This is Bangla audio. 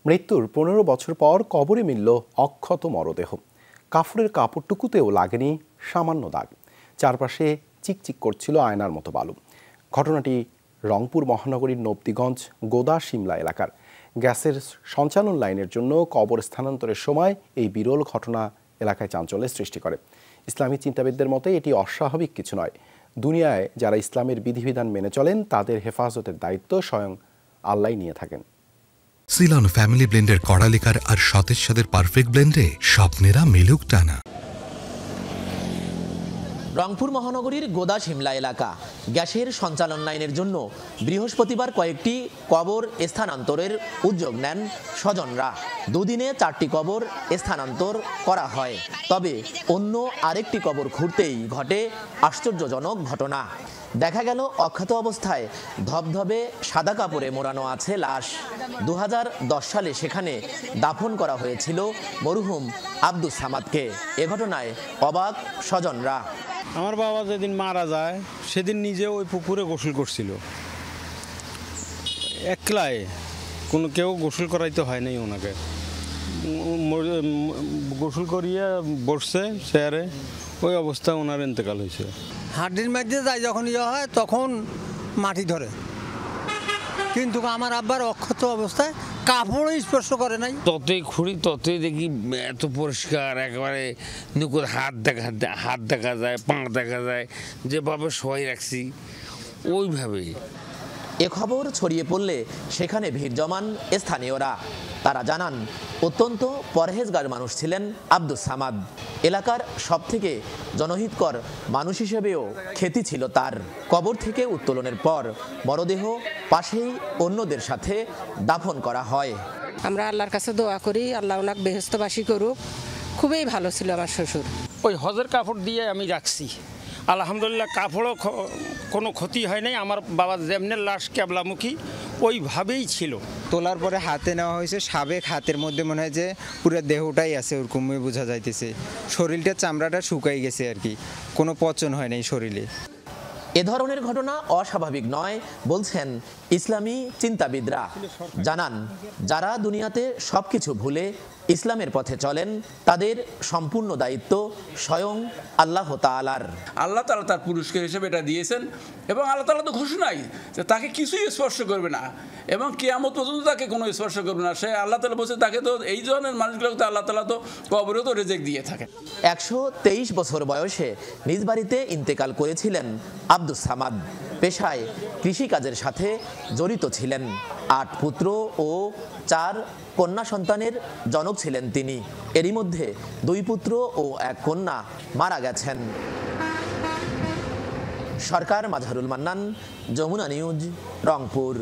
মৃত্যুর ১৫ বছর পর কবরে মিলল অক্ষত মরদেহ। কাফনের কাপড়টুকুতেও লাগেনি সামান্য দাগ। চারপাশে চিকচিক করছিল আয়নার মতো বালু। ঘটনাটি রংপুর মহানগরীর নবদিগঞ্জ গোদা শিমলা এলাকার। গ্যাসের সঞ্চালন লাইনের জন্য কবর স্থানান্তরের সময় এই বিরল ঘটনা এলাকায় চাঞ্চল্যের সৃষ্টি করে। ইসলামী চিন্তাবিদদের মতে এটি অস্বাভাবিক কিছু নয়। দুনিয়ায় যারা ইসলামের বিধিবিধান মেনে চলেন তাদের হেফাজতের দায়িত্ব স্বয়ং আল্লাহ নিয়ে থাকেন। সিলন ফ্যামিলি ব্লেন্ডের কড়ালিকার আর সতেজ স্বাদের পারফেক্ট ব্লেন্ডে স্বপ্নেরা মেলুক টানা। রংপুর মহানগরীর গোদা শিমলা এলাকা। গ্যাসের সঞ্চালন লাইনের জন্য বৃহস্পতিবার কয়েকটি কবর স্থানান্তরের উদ্যোগ নেন স্বজনরা। দুদিনে 4টি কবর স্থানান্তর করা হয়। তবে অন্য আরেকটি কবর খুঁড়তেই ঘটে আশ্চর্যজনক ঘটনা। দেখা গেল অক্ষত অবস্থায় ধবধবে সাদা কাপড়ে মোড়ানো আছে লাশ। 2010 সালে সেখানে দাফন করা হয়েছিল মরহুম আব্দুস সামাদকে। এ ঘটনায় অবাক স্বজনরা। আমার বাবা যেদিন মারা যায় সেদিন নিজে ওই পুকুরে গোসল করছিল, একলাই, কোনো কেউ গোসল করাইতে হয় নাই ওনাকে। গোসল করিয়ে বসছে চেয়ারে, ওই অবস্থায় ওনার ইন্তেকাল হয়েছে। হাড্ডির মধ্যে যায় যখন হয় তখন মাটি ধরে, কিন্তু আমার আব্বার অক্ষত অবস্থায় কাপড়ও স্পর্শ করে নাই। ততই খুঁড়ি ততই দেখি এত পরিষ্কার, একেবারে নুকুর হাত দেখা যায়, পা দেখা যায়, যেভাবে সবাই রাখছি ওইভাবেই। এ খবর ছড়িয়ে পড়লে সেখানে ভিড় জমান স্থানীয়রা। তারা জানান অত্যন্ত পরহেজগার মানুষ ছিলেন আব্দুস সামাদ। এলাকার সবথেকে জনহিতকর মানুষ হিসেবেও খ্যাতি ছিল তার। কবর থেকে উত্তোলনের পর মরদেহ পাশেই অন্যদের সাথে দাফন করা হয়। আমরা আল্লাহর কাছে দোয়া করি, আল্লাহ ওনাকে বেহেশতবাসী করুক। খুবই ভালো ছিল আমার শ্বশুর। ওই হজের কাপড় দিয়ে আমি রাখছি, আলহামদুলিল্লাহ কাপড়ও কোনো ক্ষতি হয় নাই। আমার বাবা যেমনি লাশ ক্যাবলামুখী ওইভাবেই ছিল। তোলার পরে হাতে নেওয়া হয়েছে, সাবেক হাতের মধ্যে মনে হয় যে পুরো দেহটাই আছে, ওরকমই বোঝা যাইতেছে। শরীরটা চামড়াটা শুকাই গেছে আর কি, কোনো পচন হয় নাই শরীরে। এ ধরনের ঘটনা অস্বাভাবিক নয় বলছেন ইসলামী চিন্তাবিদরা। জানান যারা দুনিয়াতে সবকিছু ভুলে ইসলামের পথে চলেন তাদের সম্পূর্ণ দায়িত্ব স্বয়ং আল্লাহ তাআলার। আল্লাহ তাআলা তার পুরস্কার হিসেবে এটা দিয়েছেন এবং আল্লাহ তাআলা তো ঘোষণাই যে তাকে কিছুই স্পর্শ করবে না এবং কিয়ামত পর্যন্ত তাকে কোনো স্পর্শ করবে না। সে আল্লাহ তাআলা বলছে তাকে তো এই ধরনের মানুষগুলোকে তো আল্লাহ তাআলা তো কবরেও তো রিজেক্ট দিয়ে থাকে। 123 বছর বয়সে নিজ বাড়িতে ইন্তেকাল করেছিলেন আব্দুস সামাদ। পেশায় কৃষিকাজের সাথে জড়িত ছিলেন। 8 পুত্র ও 4 কন্যা সন্তানের জনক ছিলেন তিনি। এরই মধ্যে 2 পুত্র ও 1 কন্যা মারা গেছেন। সরকার, মাজহারুল মান্নান, যমুনা নিউজ, রংপুর।